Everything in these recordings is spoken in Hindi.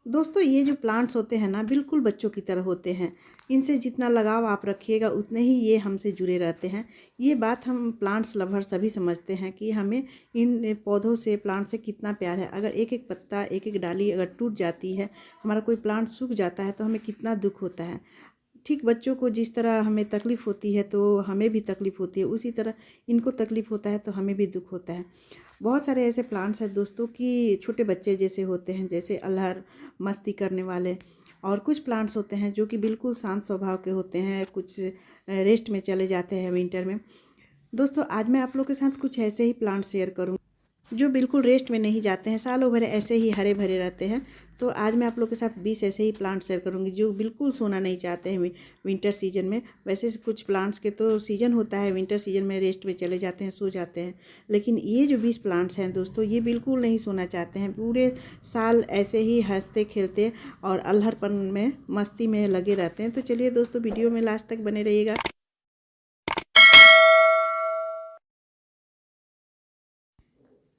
दोस्तों ये जो प्लांट्स होते हैं ना बिल्कुल बच्चों की तरह होते हैं। इनसे जितना लगाव आप रखिएगा उतने ही ये हमसे जुड़े रहते हैं। ये बात हम प्लांट्स लवर सभी समझते हैं कि हमें इन पौधों से प्लांट से कितना प्यार है। अगर एक एक पत्ता एक एक डाली अगर टूट जाती है, हमारा कोई प्लांट सूख जाता है तो हमें कितना दुख होता है। ठीक बच्चों को जिस तरह हमें तकलीफ़ होती है तो हमें भी तकलीफ़ होती है, उसी तरह इनको तकलीफ़ होता है तो हमें भी दुख होता है। बहुत सारे ऐसे प्लांट्स हैं दोस्तों कि छोटे बच्चे जैसे होते हैं, जैसे अल्हर, मस्ती करने वाले। और कुछ प्लांट्स होते हैं जो कि बिल्कुल शांत स्वभाव के होते हैं, कुछ रेस्ट में चले जाते हैं विंटर में। दोस्तों आज मैं आप लोग के साथ कुछ ऐसे ही प्लांट शेयर करूँ जो बिल्कुल रेस्ट में नहीं जाते हैं, सालों भर ऐसे ही हरे भरे रहते हैं। तो आज मैं आप लोग के साथ 20 ऐसे ही प्लांट शेयर करूंगी जो बिल्कुल सोना नहीं चाहते हैं विंटर सीजन में। वैसे कुछ प्लांट्स के तो सीजन होता है, विंटर सीजन में रेस्ट में चले जाते हैं, सो जाते हैं। लेकिन ये जो 20 प्लांट्स हैं दोस्तों, ये बिल्कुल नहीं सोना चाहते हैं, पूरे साल ऐसे ही हंसते खेलते और अल्हड़पन में मस्ती में लगे रहते हैं। तो चलिए दोस्तों, वीडियो में लास्ट तक बने रहिएगा।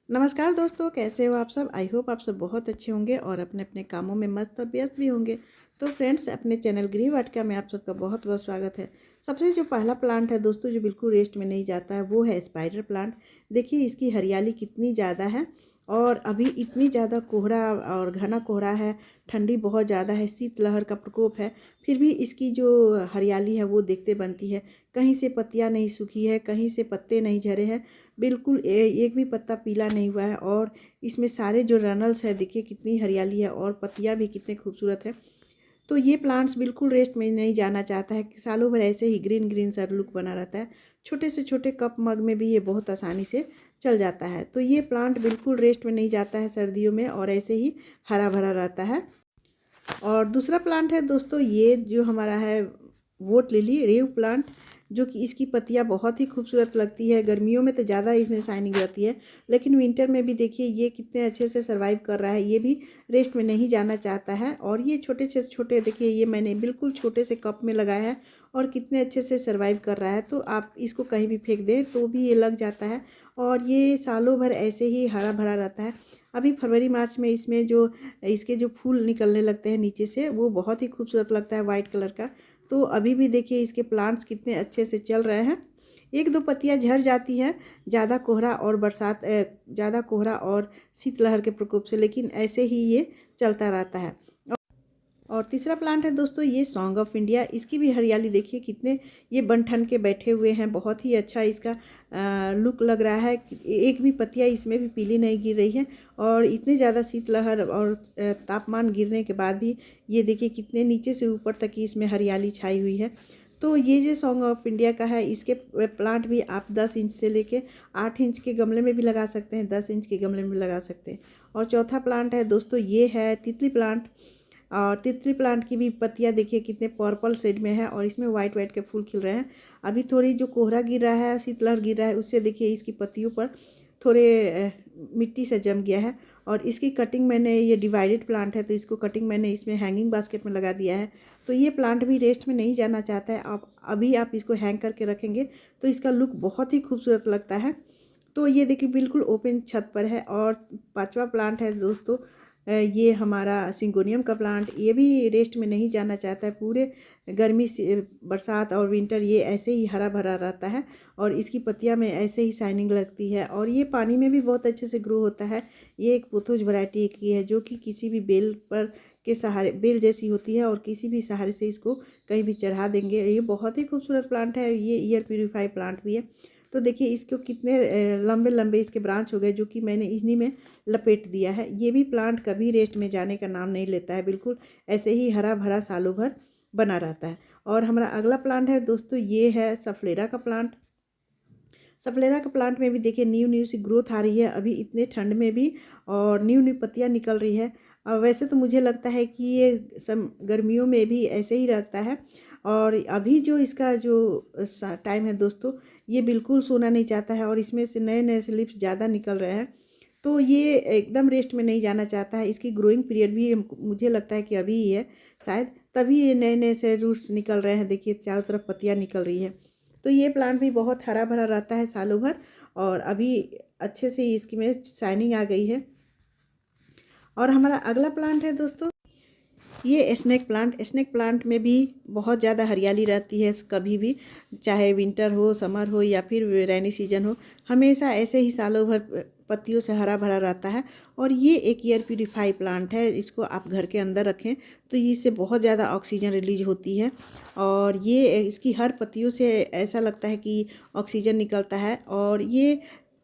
नमस्कार दोस्तों, कैसे हो आप सब। आई होप आप सब बहुत अच्छे होंगे और अपने अपने कामों में मस्त और व्यस्त भी होंगे। तो फ्रेंड्स, अपने चैनल गृह वाटिका में आप सबका बहुत बहुत स्वागत है। सबसे जो पहला प्लांट है दोस्तों जो बिल्कुल रेस्ट में नहीं जाता है, वो है स्पाइडर प्लांट। देखिए इसकी हरियाली कितनी ज़्यादा है और अभी इतनी ज़्यादा कोहरा और घना कोहरा है, ठंडी बहुत ज़्यादा है, शीतलहर का प्रकोप है, फिर भी इसकी जो हरियाली है वो देखते बनती है। कहीं से पत्तियाँ नहीं सूखी है, कहीं से पत्ते नहीं झरे हैं, बिल्कुल एक भी पत्ता पीला नहीं हुआ है। और इसमें सारे जो रनल्स है, देखिए कितनी हरियाली है और पत्तियाँ भी कितने खूबसूरत है। तो ये प्लांट्स बिल्कुल रेस्ट में नहीं जाना चाहता है, सालों भर ऐसे ही ग्रीन ग्रीन सा लुक बना रहता है। छोटे से छोटे कप मग में भी ये बहुत आसानी से चल जाता है। तो ये प्लांट बिल्कुल रेस्ट में नहीं जाता है सर्दियों में और ऐसे ही हरा भरा रहता है। और दूसरा प्लांट है दोस्तों, ये जो हमारा है वोट लिली रेव प्लांट, जो कि इसकी पत्तियां बहुत ही खूबसूरत लगती है। गर्मियों में तो ज़्यादा इसमें शाइनिंग रहती है, लेकिन विंटर में भी देखिए ये कितने अच्छे से सर्वाइव कर रहा है। ये भी रेस्ट में नहीं जाना चाहता है। और ये छोटे से छोटे, देखिए ये मैंने बिल्कुल छोटे से कप में लगाया है और कितने अच्छे से सर्वाइव कर रहा है। तो आप इसको कहीं भी फेंक दें तो भी ये लग जाता है और ये सालों भर ऐसे ही हरा भरा रहता है। अभी फरवरी मार्च में इसमें जो इसके जो फूल निकलने लगते हैं नीचे से, वो बहुत ही खूबसूरत लगता है वाइट कलर का। तो अभी भी देखिए इसके प्लांट्स कितने अच्छे से चल रहे हैं। एक दो पत्तियां झड़ जाती हैं ज़्यादा कोहरा और बरसात, ज़्यादा कोहरा और शीतलहर के प्रकोप से, लेकिन ऐसे ही ये चलता रहता है। और तीसरा प्लांट है दोस्तों ये सॉन्ग ऑफ इंडिया। इसकी भी हरियाली देखिए कितने ये बन ठन के बैठे हुए हैं, बहुत ही अच्छा इसका लुक लग रहा है। एक भी पत्तियाँ इसमें भी पीली नहीं गिर रही है और इतने ज़्यादा शीतलहर और तापमान गिरने के बाद भी ये देखिए कितने नीचे से ऊपर तक की इसमें हरियाली छाई हुई है। तो ये जो सॉन्ग ऑफ इंडिया का है, इसके प्लांट भी आप 10 इंच से लेके 8 इंच के गमले में भी लगा सकते हैं, 10 इंच के गमले में भी लगा सकते हैं। और चौथा प्लांट है दोस्तों, ये है तितली प्लांट। और तितली प्लांट की भी पत्तियां देखिए कितने पर्पल शेड में है और इसमें वाइट वाइट के फूल खिल रहे हैं। अभी थोड़ी जो कोहरा गिर रहा है, शीतलहर गिर रहा है, उससे देखिए इसकी पत्तियों पर थोड़े मिट्टी से जम गया है। और इसकी कटिंग मैंने, ये डिवाइडेड प्लांट है तो इसको कटिंग मैंने इसमें हैंगिंग बास्केट में लगा दिया है। तो ये प्लांट भी रेस्ट में नहीं जाना चाहता है। आप इसको हैंग करके रखेंगे तो इसका लुक बहुत ही खूबसूरत लगता है। तो ये देखिए बिल्कुल ओपन छत पर है। और पांचवा प्लांट है दोस्तों, ये हमारा सिंगोनियम का प्लांट। ये भी रेस्ट में नहीं जाना चाहता है, पूरे गर्मी से बरसात और विंटर ये ऐसे ही हरा भरा रहता है और इसकी पत्तियां में ऐसे ही शाइनिंग लगती है। और ये पानी में भी बहुत अच्छे से ग्रो होता है। ये एक पोथोज वैरायटी की है जो कि किसी भी बेल पर के सहारे, बेल जैसी होती है और किसी भी सहारे से इसको कहीं भी चढ़ा देंगे। ये बहुत ही खूबसूरत प्लांट है। ये ईयर प्यूरीफाई प्लांट भी है। तो देखिए इसको कितने लंबे लंबे इसके ब्रांच हो गए, जो कि मैंने इन्हीं में लपेट दिया है। ये भी प्लांट कभी रेस्ट में जाने का नाम नहीं लेता है, बिल्कुल ऐसे ही हरा भरा सालों भर बना रहता है। और हमारा अगला प्लांट है दोस्तों, ये है सफलेरा का प्लांट। सफलेरा के प्लांट में भी देखिए न्यू न्यू सी ग्रोथ आ रही है अभी इतने ठंड में भी, और न्यू न्यू पत्तियां निकल रही है। वैसे तो मुझे लगता है कि ये गर्मियों में भी ऐसे ही रहता है। और अभी जो इसका जो टाइम है दोस्तों, ये बिल्कुल सोना नहीं चाहता है और इसमें से नए नए से लिप्स ज़्यादा निकल रहे हैं। तो ये एकदम रेस्ट में नहीं जाना चाहता है। इसकी ग्रोइंग पीरियड भी मुझे लगता है कि अभी ही है शायद, तभी ये नए नए से रूट्स निकल रहे हैं। देखिए चारों तरफ पत्तियां निकल रही है। तो ये प्लांट भी बहुत हरा भरा रहता है सालों भर और अभी अच्छे से इसकी में शाइनिंग आ गई है। और हमारा अगला प्लांट है दोस्तों, ये स्नेक प्लांट में भी बहुत ज़्यादा हरियाली रहती है कभी भी, चाहे विंटर हो, समर हो या फिर रैनी सीजन हो, हमेशा ऐसे ही सालों भर पत्तियों से हरा भरा रहता है। और ये एक एयर प्यूरीफाई प्लांट है, इसको आप घर के अंदर रखें तो इससे बहुत ज़्यादा ऑक्सीजन रिलीज होती है। और ये इसकी हर पत्तियों से ऐसा लगता है कि ऑक्सीजन निकलता है। और ये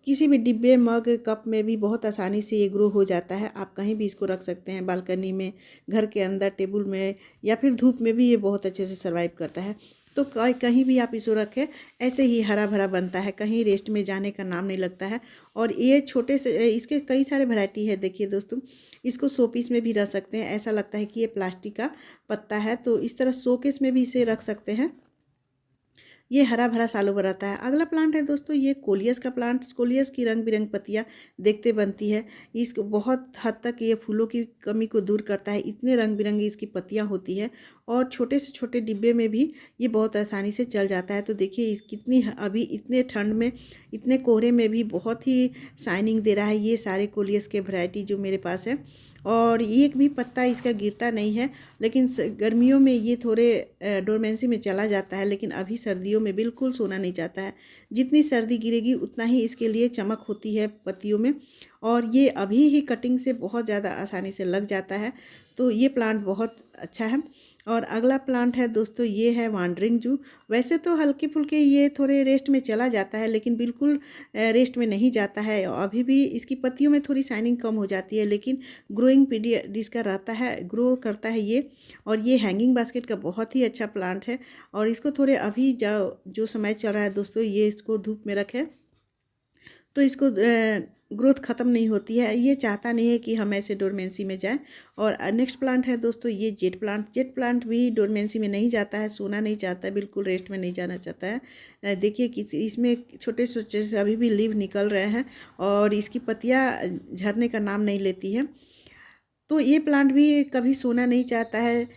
किसी भी डिब्बे, मग, कप में भी बहुत आसानी से ये ग्रो हो जाता है। आप कहीं भी इसको रख सकते हैं, बालकनी में, घर के अंदर, टेबल में या फिर धूप में भी ये बहुत अच्छे से सर्वाइव करता है। तो कहीं भी आप इसको रखें ऐसे ही हरा भरा बनता है, कहीं रेस्ट में जाने का नाम नहीं लगता है। और ये छोटे से इसके कई सारे वैरायटी है। देखिए दोस्तों, इसको शोपीस में भी रख सकते हैं, ऐसा लगता है कि ये प्लास्टिक का पत्ता है, तो इस तरह शोकेस में भी इसे रख सकते हैं। ये हरा भरा सालों भर रहता है। अगला प्लांट है दोस्तों ये कोलियस का प्लांट। कोलियस की रंग बिरंग पत्तियाँ देखते बनती है। इसको बहुत हद तक ये फूलों की कमी को दूर करता है, इतने रंग बिरंगी इसकी पत्तियाँ होती है। और छोटे से छोटे डिब्बे में भी ये बहुत आसानी से चल जाता है। तो देखिए इस कितनी अभी इतने ठंड में, इतने कोहरे में भी बहुत ही शाइनिंग दे रहा है ये सारे कोलियस के वैरायटी जो मेरे पास है। और एक भी पत्ता इसका गिरता नहीं है। लेकिन गर्मियों में ये थोड़े डोरमेंसी में चला जाता है, लेकिन अभी सर्दियों में बिल्कुल सोना नहीं चाहता है। जितनी सर्दी गिरेगी उतना ही इसके लिए चमक होती है पत्तियों में। और ये अभी ही कटिंग से बहुत ज़्यादा आसानी से लग जाता है। तो ये प्लांट बहुत अच्छा है। और अगला प्लांट है दोस्तों ये है वांडरिंग जू। वैसे तो हल्के फुल्के ये थोड़े रेस्ट में चला जाता है, लेकिन बिल्कुल रेस्ट में नहीं जाता है। अभी भी इसकी पत्तियों में थोड़ी शाइनिंग कम हो जाती है, लेकिन ग्रोइंग पीरियड इसका रहता है, ग्रो करता है ये। और ये हैंगिंग बास्केट का बहुत ही अच्छा प्लांट है। और इसको थोड़े अभी जो समय चल रहा है दोस्तों, ये इसको धूप में रखें तो इसको ग्रोथ ख़त्म नहीं होती है। ये चाहता नहीं है कि हम ऐसे डोरमेंसी में जाएं। और नेक्स्ट प्लांट है दोस्तों ये जेट प्लांट। जेट प्लांट भी डोरमेंसी में नहीं जाता है, सोना नहीं चाहता है, बिल्कुल रेस्ट में नहीं जाना चाहता है। देखिए कि इसमें छोटे छोटे से अभी भी लीव निकल रहे हैं और इसकी पत्तियाँ झड़ने का नाम नहीं लेती है। तो ये प्लांट भी कभी सोना नहीं चाहता है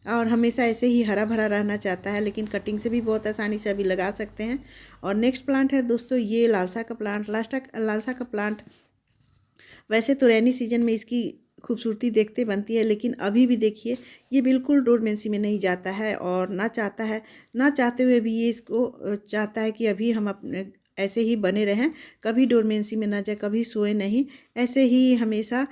और हमेशा ऐसे ही हरा भरा रहना चाहता है, लेकिन कटिंग से भी बहुत आसानी से अभी लगा सकते हैं। और नेक्स्ट प्लांट है दोस्तों ये लालसा का प्लांट। लालसा का प्लांट वैसे तो रैनी सीजन में इसकी खूबसूरती देखते बनती है, लेकिन अभी भी देखिए ये बिल्कुल डोरमेंसी में नहीं जाता है और ना चाहता है, ना चाहते हुए भी ये इसको चाहता है कि अभी हम अपने ऐसे ही बने रहें, कभी डोरमेंसी में ना जाए, कभी सोए नहीं, ऐसे ही हमेशा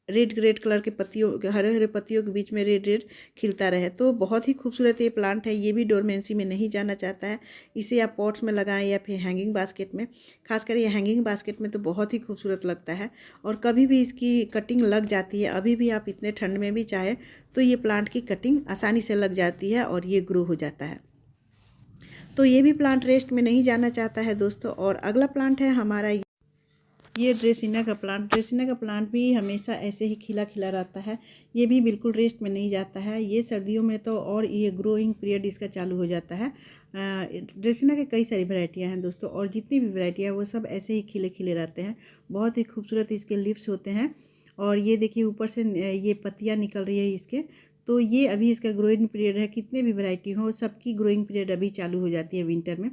रेड रेड कलर के पत्तियों, हरे हरे पत्तियों के बीच में रेड रेड खिलता रहे। तो बहुत ही खूबसूरत ये प्लांट है। ये भी डोरमेंसी में नहीं जाना चाहता है। इसे आप पॉट्स में लगाएं या फिर हैंगिंग बास्केट में, खासकर ये हैंगिंग बास्केट में तो बहुत ही खूबसूरत लगता है। और कभी भी इसकी कटिंग लग जाती है, अभी भी आप इतने ठंड में भी चाहे तो ये प्लांट की कटिंग आसानी से लग जाती है और ये ग्रो हो जाता है। तो ये भी प्लांट रेस्ट में नहीं जाना चाहता है दोस्तों। और अगला प्लांट है हमारा ये ड्रेसिना का प्लांट। ड्रेसिना का प्लांट भी हमेशा ऐसे ही खिला खिला रहता है। ये भी बिल्कुल रेस्ट में नहीं जाता है। ये सर्दियों में तो और ये ग्रोइंग पीरियड इसका चालू हो जाता है। ड्रेसिना के कई सारी वैरायटियां हैं दोस्तों, और जितनी भी वैरायटियाँ हैं वो सब ऐसे ही खिले खिले रहते हैं। बहुत ही खूबसूरत इसके लिप्स होते हैं। और ये देखिए ऊपर से ये पत्तियाँ निकल रही है इसके। तो ये अभी इसका ग्रोइंग पीरियड है। कितने भी वैरायटी हो सबकी ग्रोइंग पीरियड अभी चालू हो जाती है विंटर में।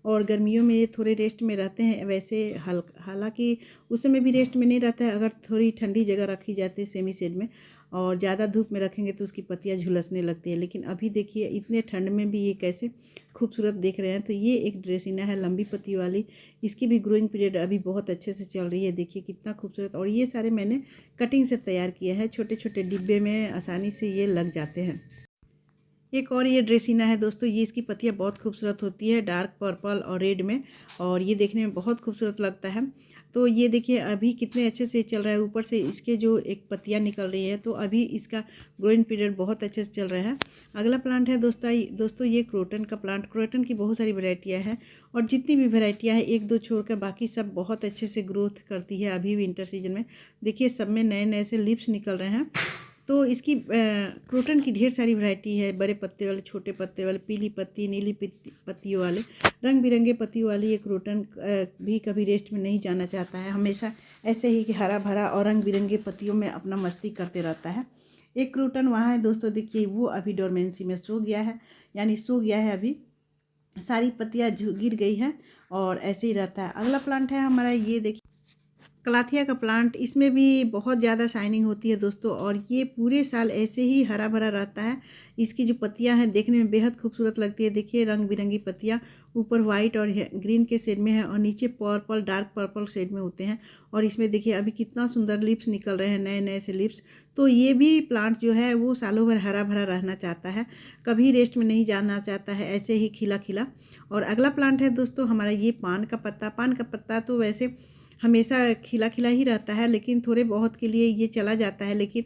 और गर्मियों में ये थोड़े रेस्ट में रहते हैं। वैसे हालांकि उस समय भी रेस्ट में नहीं रहता है, अगर थोड़ी ठंडी जगह रखी जाती है सेमी शेड में, और ज़्यादा धूप में रखेंगे तो उसकी पत्तियां झुलसने लगती है। लेकिन अभी देखिए इतने ठंड में भी ये कैसे खूबसूरत देख रहे हैं। तो ये एक ड्रेसिना है लंबी पत्ती वाली। इसकी भी ग्रोइंग पीरियड अभी बहुत अच्छे से चल रही है। देखिए कितना खूबसूरत। और ये सारे मैंने कटिंग से तैयार किया है, छोटे छोटे डिब्बे में आसानी से ये लग जाते हैं। एक और ये ड्रेसिना है दोस्तों। ये इसकी पत्तियाँ बहुत खूबसूरत होती है, डार्क पर्पल और रेड में, और ये देखने में बहुत खूबसूरत लगता है। तो ये देखिए अभी कितने अच्छे से चल रहा है। ऊपर से इसके जो एक पत्तियाँ निकल रही है, तो अभी इसका ग्रोइंग पीरियड बहुत अच्छे से चल रहा है। अगला प्लांट है दोस्तों ये क्रोटन का प्लांट। क्रोटन की बहुत सारी वैरायटियाँ हैं, और जितनी भी वैरायटियाँ हैं एक दो छोड़कर बाकी सब बहुत अच्छे से ग्रोथ करती है अभी विंटर सीजन में। देखिए सब में नए नए से लीव्स निकल रहे हैं। तो इसकी क्रोटन की ढेर सारी वैरायटी है, बड़े पत्ते वाले, छोटे पत्ते वाले, पीली पत्ती, नीली पत्तियों वाले, रंग बिरंगे पत्तियों वाली ये क्रोटन भी कभी रेस्ट में नहीं जाना चाहता है। हमेशा ऐसे ही कि हरा भरा और रंग बिरंगे पत्तियों में अपना मस्ती करते रहता है। एक क्रोटन वहाँ है दोस्तों, देखिए वो अभी डोरमेंसी में सो गया है, यानी सो गया है, अभी सारी पत्तियाँ गिर गई हैं और ऐसे ही रहता है। अगला प्लांट है हमारा ये देखिए कलाथिया का प्लांट, इसमें भी बहुत ज़्यादा शाइनिंग होती है दोस्तों, और ये पूरे साल ऐसे ही हरा भरा रहता है। इसकी जो पत्तियां हैं देखने में बेहद खूबसूरत लगती है। देखिए रंग बिरंगी पत्तियां, ऊपर वाइट और ग्रीन के शेड में है और नीचे पर्पल, डार्क पर्पल शेड में होते हैं। और इसमें देखिए अभी कितना सुंदर लिप्स निकल रहे हैं, नए नए से लिप्स। तो ये भी प्लांट जो है वो सालों भर हरा भरा रहना चाहता है, कभी रेस्ट में नहीं जाना चाहता है, ऐसे ही खिला खिला। और अगला प्लांट है दोस्तों हमारा ये पान का पत्ता। पान का पत्ता तो वैसे हमेशा खिला खिला ही रहता है, लेकिन थोड़े बहुत के लिए ये चला जाता है। लेकिन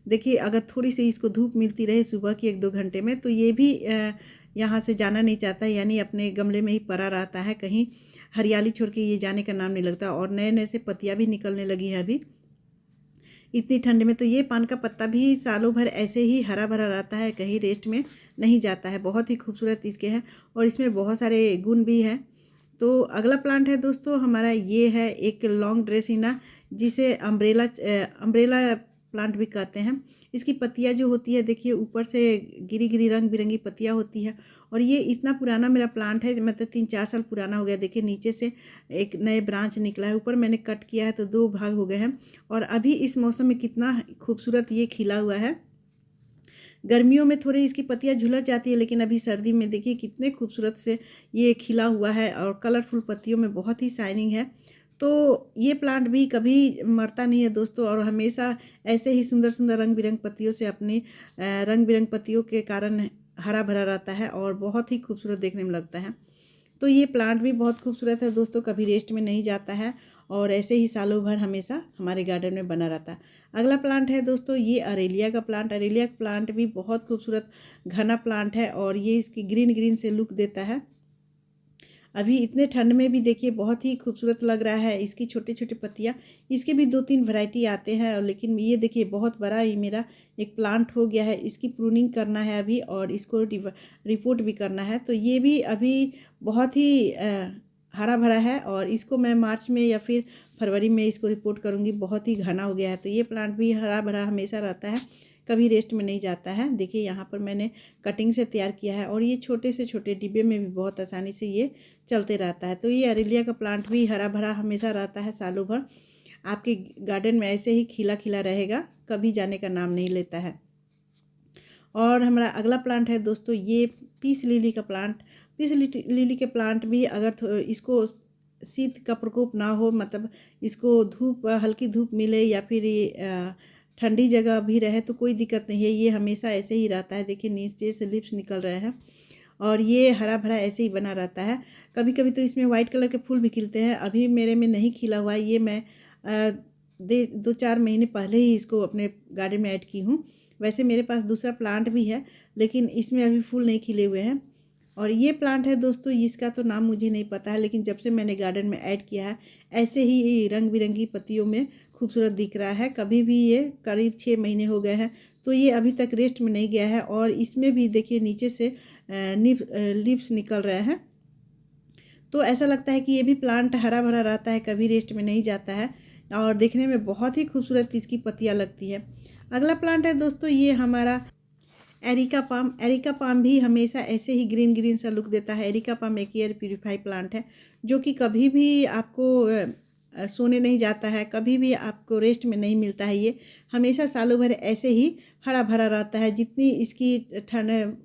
देखिए अगर थोड़ी सी इसको धूप मिलती रहे सुबह की 1-2 घंटे में, तो ये भी यहाँ से जाना नहीं चाहता, यानी अपने गमले में ही पड़ा रहता है, कहीं हरियाली छोड़ के ये जाने का नाम नहीं लगता। और नए नए से पत्तियाँ भी निकलने लगी है अभी इतनी ठंड में। तो ये पान का पत्ता भी सालों भर ऐसे ही हरा भरा रहता है, कहीं रेस्ट में नहीं जाता है। बहुत ही खूबसूरत इसके हैं और इसमें बहुत सारे गुण भी हैं। तो अगला प्लांट है दोस्तों हमारा, ये है एक लॉन्ग ड्रेसिना, जिसे अम्ब्रेला प्लांट भी कहते हैं। इसकी पत्तियां जो होती है देखिए ऊपर से गिरी गिरी रंग बिरंगी पत्तियां होती है। और ये इतना पुराना मेरा प्लांट है, मतलब 3-4 साल पुराना हो गया। देखिए नीचे से एक नए ब्रांच निकला है, ऊपर मैंने कट किया है तो 2 भाग हो गए हैं। और अभी इस मौसम में कितना खूबसूरत ये खिला हुआ है। गर्मियों में थोड़ी इसकी पत्तियां झुलस जाती है, लेकिन अभी सर्दी में देखिए कितने खूबसूरत से ये खिला हुआ है और कलरफुल पत्तियों में बहुत ही शाइनिंग है। तो ये प्लांट भी कभी मरता नहीं है दोस्तों, और हमेशा ऐसे ही सुंदर सुंदर रंग बिरंग पत्तियों से अपनी रंग बिरंग पत्तियों के कारण हरा भरा रहता है और बहुत ही खूबसूरत देखने में लगता है। तो ये प्लांट भी बहुत खूबसूरत है दोस्तों, कभी रेस्ट में नहीं जाता है और ऐसे ही सालों भर हमेशा हमारे गार्डन में बना रहता है। अगला प्लांट है दोस्तों ये अरेलिया का प्लांट। अरेलिया का प्लांट भी बहुत खूबसूरत घना प्लांट है और ये इसकी ग्रीन ग्रीन से लुक देता है। अभी इतने ठंड में भी देखिए बहुत ही खूबसूरत लग रहा है। इसकी छोटे छोटे पत्तियाँ, इसके भी 2-3 वैरायटी आते हैं, लेकिन ये देखिए बहुत बड़ा ही मेरा एक प्लांट हो गया है। इसकी प्रूनिंग करना है अभी और इसको रिपोर्ट भी करना है। तो ये भी अभी बहुत ही हरा भरा है और इसको मैं मार्च में या फिर फरवरी में इसको रिपोर्ट करूँगी। बहुत ही घना हो गया है। तो ये प्लांट भी हरा भरा हमेशा रहता है, कभी रेस्ट में नहीं जाता है। देखिए यहाँ पर मैंने कटिंग से तैयार किया है और ये छोटे से छोटे डिब्बे में भी बहुत आसानी से ये चलते रहता है। तो ये अरेलिया का प्लांट भी हरा भरा हमेशा रहता है सालों भर, आपके गार्डन में ऐसे ही खिला खिला रहेगा, कभी जाने का नाम नहीं लेता है। और हमारा अगला प्लांट है दोस्तों ये पीस लिली का प्लांट। पीस लिली के प्लांट भी अगर इसको शीत का प्रकोप ना हो, मतलब इसको धूप हल्की धूप मिले या फिर ठंडी जगह भी रहे तो कोई दिक्कत नहीं है, ये हमेशा ऐसे ही रहता है। देखिए नीचे से लिप्स निकल रहे हैं और ये हरा भरा ऐसे ही बना रहता है। कभी कभी तो इसमें वाइट कलर के फूल भी खिलते हैं। अभी मेरे में नहीं खिला हुआ है, ये मैं 2-4 महीने पहले ही इसको अपने गार्डन में ऐड की हूँ। वैसे मेरे पास दूसरा प्लांट भी है, लेकिन इसमें अभी फूल नहीं खिले हुए हैं। और ये प्लांट है दोस्तों, इसका तो नाम मुझे नहीं पता है, लेकिन जब से मैंने गार्डन में ऐड किया है ऐसे ही रंग बिरंगी पत्तियों में खूबसूरत दिख रहा है। कभी भी ये करीब 6 महीने हो गए हैं, तो ये अभी तक रेस्ट में नहीं गया है। और इसमें भी देखिए नीचे से लीव्स निकल रहे हैं। तो ऐसा लगता है कि ये भी प्लांट हरा भरा रहता है, कभी रेस्ट में नहीं जाता है और देखने में बहुत ही खूबसूरत इसकी पत्तियाँ लगती है। अगला प्लांट है दोस्तों ये हमारा एरिका पाम। एरिका पाम भी हमेशा ऐसे ही ग्रीन ग्रीन सा लुक देता है। एरिका पाम एक एयर प्यूरीफाई प्लांट है जो कि कभी भी आपको सोने नहीं जाता है, कभी भी आपको रेस्ट में नहीं मिलता है। ये हमेशा सालों भर ऐसे ही हरा भरा रहता है। जितनी इसकी ठंड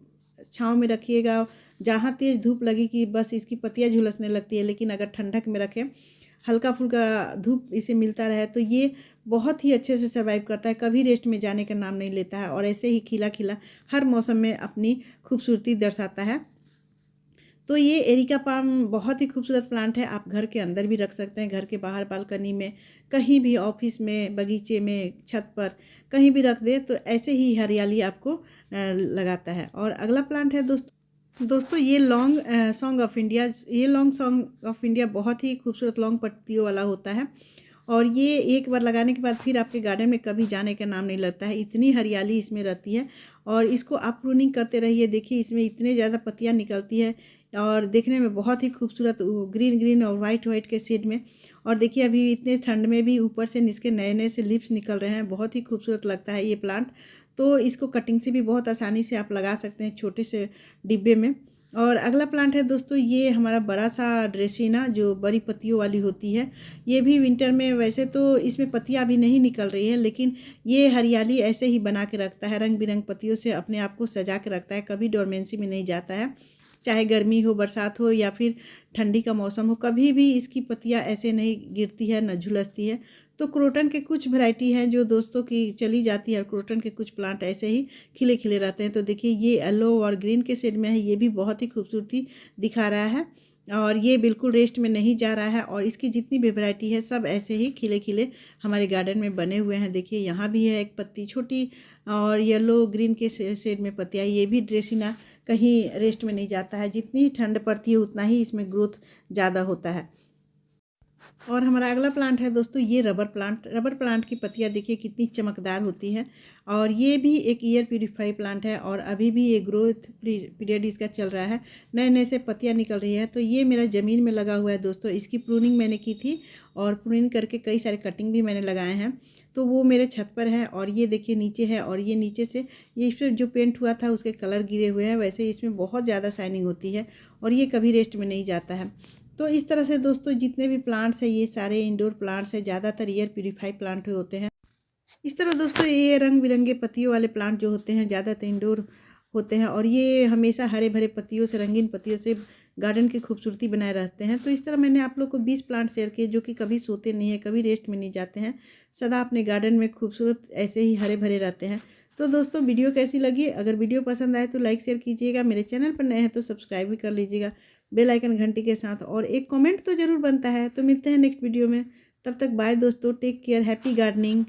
छाँव में रखिएगा, जहाँ तेज़ धूप लगेगी बस इसकी पत्तियाँ झुलसने लगती है, लेकिन अगर ठंडक में रखें, हल्का फुल्का धूप इसे मिलता रहे तो ये बहुत ही अच्छे से सर्वाइव करता है, कभी रेस्ट में जाने का नाम नहीं लेता है और ऐसे ही खिला खिला हर मौसम में अपनी खूबसूरती दर्शाता है। तो ये एरिका पाम बहुत ही खूबसूरत प्लांट है। आप घर के अंदर भी रख सकते हैं, घर के बाहर बालकनी में, कहीं भी, ऑफिस में, बगीचे में, छत पर, कहीं भी रख दे तो ऐसे ही हरियाली आपको लगाता है। और अगला प्लांट है दोस्तों ये लॉन्ग सॉन्ग ऑफ इंडिया। ये लॉन्ग सॉन्ग ऑफ इंडिया बहुत ही खूबसूरत लॉन्ग पत्तियों वाला होता है और ये एक बार लगाने के बाद फिर आपके गार्डन में कभी जाने का नाम नहीं लगता है। इतनी हरियाली इसमें रहती है और इसको आप प्रूनिंग करते रहिए। देखिए इसमें इतने ज़्यादा पत्तियाँ निकलती है और देखने में बहुत ही खूबसूरत ग्रीन ग्रीन और वाइट वाइट के शेड में। और देखिए अभी इतने ठंड में भी ऊपर से इसके नए नए से लिप्स निकल रहे हैं, बहुत ही खूबसूरत लगता है ये प्लांट। तो इसको कटिंग से भी बहुत आसानी से आप लगा सकते हैं छोटे से डिब्बे में। और अगला प्लांट है दोस्तों, ये हमारा बड़ा सा ड्रेसिना जो बड़ी पत्तियों वाली होती है। ये भी विंटर में, वैसे तो इसमें पत्तियां अभी नहीं निकल रही है, लेकिन ये हरियाली ऐसे ही बना के रखता है, रंग बिरंग पत्तियों से अपने आप को सजा के रखता है, कभी डोरमेंसी में नहीं जाता है। चाहे गर्मी हो, बरसात हो या फिर ठंडी का मौसम हो, कभी भी इसकी पत्तियां ऐसे नहीं गिरती है, न झुलसती है। तो क्रोटन के कुछ वैरायटी हैं जो दोस्तों की चली जाती है, और क्रोटन के कुछ प्लांट ऐसे ही खिले खिले रहते हैं। तो देखिए ये येलो और ग्रीन के शेड में है, ये भी बहुत ही खूबसूरती दिखा रहा है, और ये बिल्कुल रेस्ट में नहीं जा रहा है। और इसकी जितनी भी वैरायटी है सब ऐसे ही खिले खिले हमारे गार्डन में बने हुए हैं। देखिए यहाँ भी है एक पत्ती छोटी, और येलो ग्रीन के शेड में पत्तियाँ। ये भी ड्रेसिना कहीं रेस्ट में नहीं जाता है, जितनी ठंड पड़ती है उतना ही इसमें ग्रोथ ज़्यादा होता है। और हमारा अगला प्लांट है दोस्तों, ये रबर प्लांट। रबर प्लांट की पत्तियां देखिए कितनी चमकदार होती हैं, और ये भी एक ईयर प्यूरीफाई प्लांट है, और अभी भी ये ग्रोथ पीरियड इसका चल रहा है, नए नए से पत्तियां निकल रही है। तो ये मेरा ज़मीन में लगा हुआ है दोस्तों, इसकी प्रूनिंग मैंने की थी, और प्रूनिंग करके कई सारे कटिंग भी मैंने लगाए हैं। तो वो मेरे छत पर है, और ये देखिए नीचे है, और ये नीचे से ये इस पर जो पेंट हुआ था उसके कलर गिरे हुए हैं, वैसे इसमें बहुत ज़्यादा शाइनिंग होती है, और ये कभी रेस्ट में नहीं जाता है। तो इस तरह से दोस्तों जितने भी प्लांट्स हैं ये सारे इंडोर प्लांट्स हैं, ज़्यादातर एयर प्यूरीफाई प्लांट होते हैं। इस तरह दोस्तों ये रंग बिरंगे पत्तियों वाले प्लांट जो होते हैं ज़्यादातर इंडोर होते हैं, और ये हमेशा हरे भरे पत्तियों से, रंगीन पत्तियों से गार्डन की खूबसूरती बनाए रहते हैं। तो इस तरह मैंने आप लोग को 20 प्लांट शेयर किए जो कि कभी सोते नहीं हैं, कभी रेस्ट में नहीं जाते हैं, सदा अपने गार्डन में खूबसूरत ऐसे ही हरे भरे रहते हैं। तो दोस्तों वीडियो कैसी लगी? अगर वीडियो पसंद आए तो लाइक शेयर कीजिएगा, मेरे चैनल पर नए हैं तो सब्सक्राइब भी कर लीजिएगा बेल आइकन घंटी के साथ, और एक कमेंट तो ज़रूर बनता है। तो मिलते हैं नेक्स्ट वीडियो में, तब तक बाय दोस्तों, टेक केयर, हैप्पी गार्डनिंग।